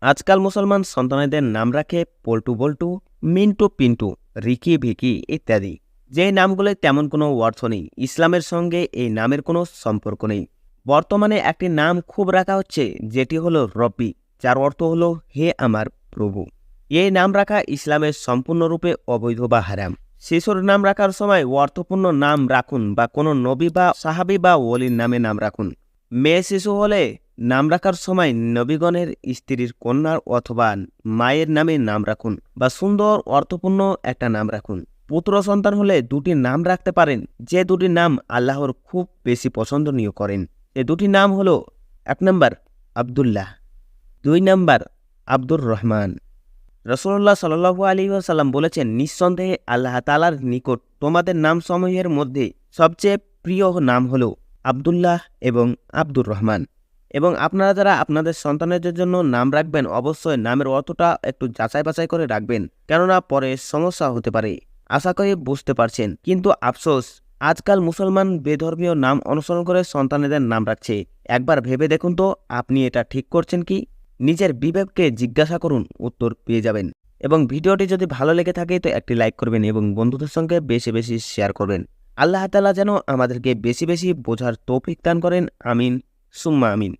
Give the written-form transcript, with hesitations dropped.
আজকাল মুসলমান সন্তানদের নাম রাখে পল্টু বল্টু, মিন্টু পিন্টু, রিকি ভিকি ইত্যাদি। যে নামগুলো তেমন কোনো অর্থ নেই, ইসলামের সঙ্গে এই নামের কোনো সম্পর্ক নেই। বর্তমানে একটি নাম খুব রাখা হচ্ছে, যেটি হলো রব্বি, যার অর্থ হলো হে আমার প্রভু। এই নাম রাখা ইসলামের সম্পূর্ণরূপে অবৈধ বা হারাম। শিশুর নাম রাখার সময় অর্থপূর্ণ নাম রাখুন, বা কোনো নবী বা সাহাবী বা ওলির নামে নাম রাখুন। মেয়ে শিশু হলে নাম রাখার সময় নবীগণের স্ত্রীর কন্যার অথবা মায়ের নামে নাম রাখুন, বা সুন্দর অর্থপূর্ণ একটা নাম রাখুন। পুত্র সন্তান হলে দুটি নাম রাখতে পারেন, যে দুটি নাম আল্লাহর খুব বেশি পছন্দনীয় করেন। এ দুটি নাম হলো, 1 নম্বর আব্দুল্লাহ, 2 নম্বর আব্দুর রহমান। রসুল্লাহ সাল্লু আলী ওয়াসাল্লাম বলেছেন, নিঃসন্দেহে আল্লাহ তালার নিকট তোমাদের নামসমূহের মধ্যে সবচেয়ে প্রিয় নাম হল আব্দুল্লাহ এবং আব্দুর রহমান। এবং আপনারা যারা আপনাদের সন্তানদের জন্য নাম রাখবেন, অবশ্যই নামের অর্থটা একটু যাচাই বাছাই করে রাখবেন, কেননা পরে সমস্যা হতে পারে। আশা করি বুঝতে পারছেন। কিন্তু আফসোস, আজকাল মুসলমান বেধর্মীয় নাম অনুসরণ করে সন্তানদের নাম রাখছে। একবার ভেবে দেখুন তো, আপনি এটা ঠিক করছেন কি? নিজের বিবেককে জিজ্ঞাসা করুন, উত্তর পেয়ে যাবেন। এবং ভিডিওটি যদি ভালো লেগে থাকে তো একটি লাইক করবেন এবং বন্ধুদের সঙ্গে বেশি বেশি শেয়ার করবেন। আল্লাহ তাআলা যেন আমাদেরকে বেশি বেশি বোঝার তৌফিক দান করেন। আমিন সুম্মা আমিন।